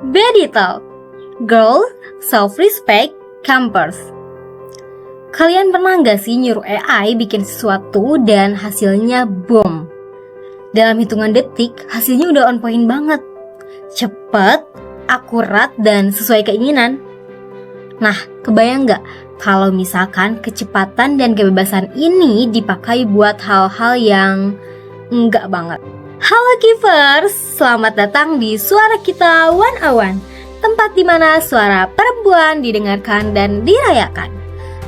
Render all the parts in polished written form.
Bedittle, Girl Self-Respect Campers. Kalian pernah gak sih nyuruh AI bikin sesuatu dan hasilnya bom? Dalam hitungan detik, hasilnya udah on point banget. Cepet, akurat, dan sesuai keinginan. Nah, kebayang gak kalau misalkan kecepatan dan kebebasan ini dipakai buat hal-hal yang enggak banget? Halo Keepers, selamat datang di Suara Kita One-on-One, tempat dimana suara perempuan didengarkan dan dirayakan.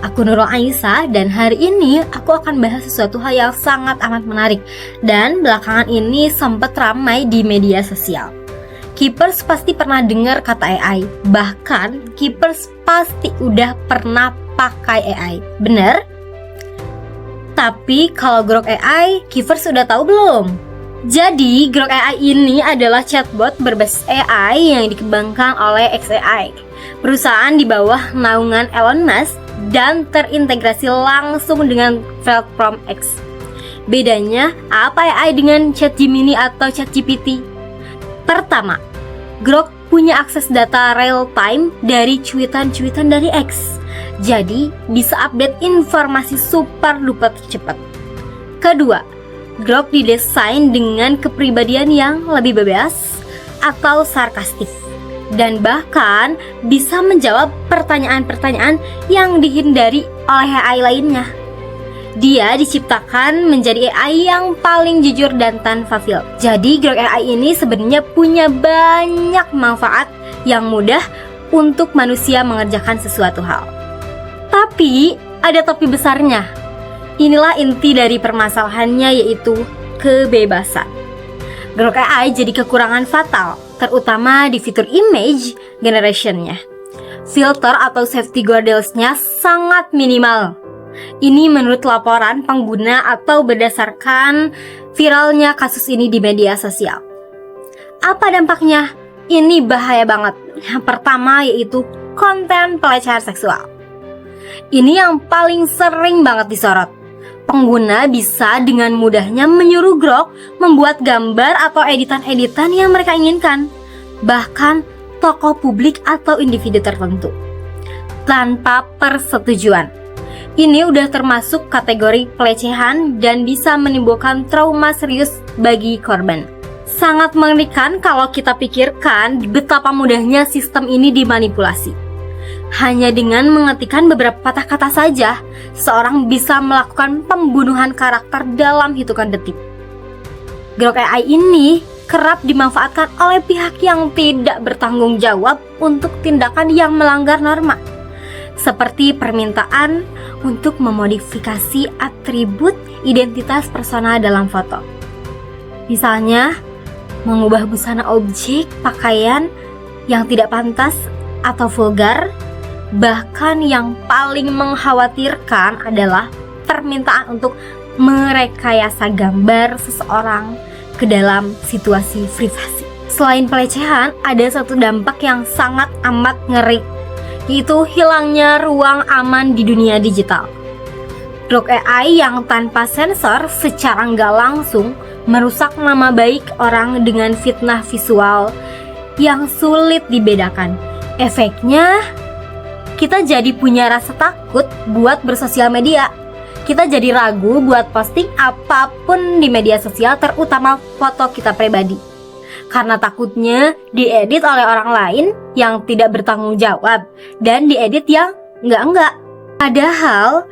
Aku Nurul Aisyah dan hari ini aku akan bahas sesuatu hal yang sangat amat menarik dan belakangan ini sempat ramai di media sosial. Keepers pasti pernah dengar kata AI, bahkan Keepers pasti udah pernah pakai AI, bener? Tapi kalau Grok AI, Keepers udah tahu belum? Jadi Grok AI ini adalah chatbot berbasis AI yang dikembangkan oleh xAI, perusahaan di bawah naungan Elon Musk dan terintegrasi langsung dengan platform X. Bedanya apa AI dengan ChatGemini atau ChatGPT? Pertama, Grok punya akses data real time dari cuitan-cuitan dari X. Jadi bisa update informasi super duper cepat. Kedua, Grok didesain dengan kepribadian yang lebih bebas atau sarkastik, dan bahkan bisa menjawab pertanyaan-pertanyaan yang dihindari oleh AI lainnya. Dia diciptakan menjadi AI yang paling jujur dan tanpa filter. Jadi Grok AI ini sebenarnya punya banyak manfaat yang mudah untuk manusia mengerjakan sesuatu hal. Tapi ada tapi besarnya. Inilah inti dari permasalahannya, yaitu kebebasan. Grok AI jadi kekurangan fatal, terutama di fitur image generation-nya. Filter atau safety guardrails-nya sangat minimal. Ini menurut laporan pengguna atau berdasarkan viralnya kasus ini di media sosial. Apa dampaknya? Ini bahaya banget. Yang pertama yaitu konten pelecehan seksual. Ini yang paling sering banget disorot. Pengguna bisa dengan mudahnya menyuruh Grok membuat gambar atau editan-editan yang mereka inginkan, bahkan tokoh publik atau individu tertentu, tanpa persetujuan. Ini udah termasuk kategori pelecehan dan bisa menimbulkan trauma serius bagi korban. Sangat mengerikan kalau kita pikirkan betapa mudahnya sistem ini dimanipulasi. Hanya dengan mengetikkan beberapa patah kata saja, seorang bisa melakukan pembunuhan karakter dalam hitungan detik. Grok AI ini kerap dimanfaatkan oleh pihak yang tidak bertanggung jawab untuk tindakan yang melanggar norma, seperti permintaan untuk memodifikasi atribut identitas personal dalam foto. Misalnya, mengubah busana objek pakaian yang tidak pantas atau vulgar. Bahkan yang paling mengkhawatirkan adalah permintaan untuk merekayasa gambar seseorang ke dalam situasi privasi. Selain pelecehan, ada satu dampak yang sangat amat ngeri, yaitu hilangnya ruang aman di dunia digital. Grok AI yang tanpa sensor secara nggak langsung merusak nama baik orang dengan fitnah visual yang sulit dibedakan. Efeknya, kita jadi punya rasa takut buat bersosial media. Kita jadi ragu buat posting apapun di media sosial, terutama foto kita pribadi, karena takutnya diedit oleh orang lain yang tidak bertanggung jawab dan diedit yang enggak. Padahal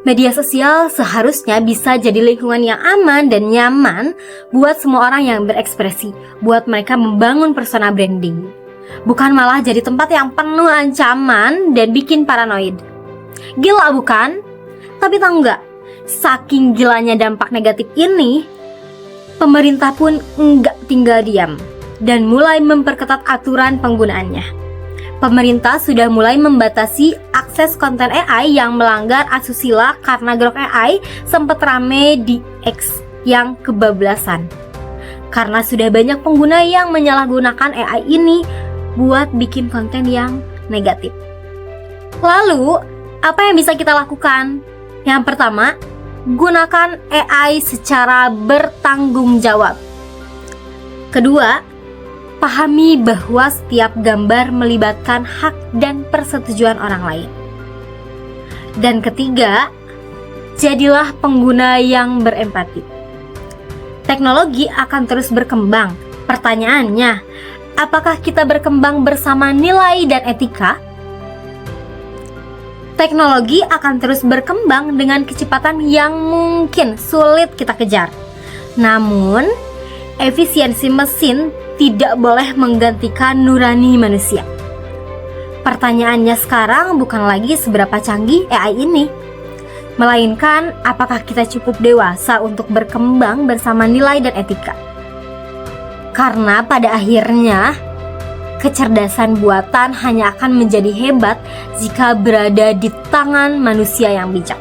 media sosial seharusnya bisa jadi lingkungan yang aman dan nyaman buat semua orang yang berekspresi, buat mereka membangun persona branding. Bukan malah jadi tempat yang penuh ancaman dan bikin paranoid. Gila bukan? Tapi tahu nggak, saking gilanya dampak negatif ini, pemerintah pun nggak tinggal diam dan mulai memperketat aturan penggunaannya. Pemerintah sudah mulai membatasi akses konten AI yang melanggar asusila karena Grok AI sempat rame di X yang kebablasan. Karena sudah banyak pengguna yang menyalahgunakan AI ini buat bikin konten yang negatif. Lalu, apa yang bisa kita lakukan? Yang pertama, gunakan AI secara bertanggung jawab. Kedua, Pahami bahwa setiap gambar melibatkan hak dan persetujuan orang lain. Dan ketiga, jadilah pengguna yang berempati. Teknologi akan terus berkembang. Pertanyaannya, apakah kita berkembang bersama nilai dan etika? Teknologi akan terus berkembang dengan kecepatan yang mungkin sulit kita kejar. Namun, efisiensi mesin tidak boleh menggantikan nurani manusia. Pertanyaannya sekarang bukan lagi seberapa canggih AI ini, melainkan apakah kita cukup dewasa untuk berkembang bersama nilai dan etika. Karena pada akhirnya, kecerdasan buatan hanya akan menjadi hebat jika berada di tangan manusia yang bijak.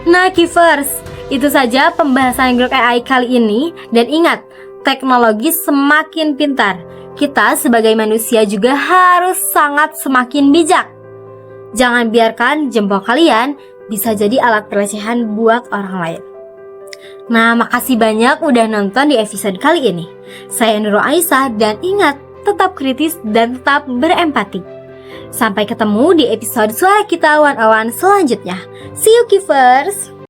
Nah, Keepers, itu saja pembahasan Grok AI kali ini. Dan ingat, teknologi semakin pintar, kita sebagai manusia juga harus sangat semakin bijak. Jangan biarkan jempol kalian bisa jadi alat pelecehan buat orang lain. Nah, makasih banyak udah nonton di episode kali ini. Saya Nurul Aisyah, dan ingat, tetap kritis dan tetap berempati. Sampai ketemu di episode Suara Kita 101 selanjutnya. See you, Keepers!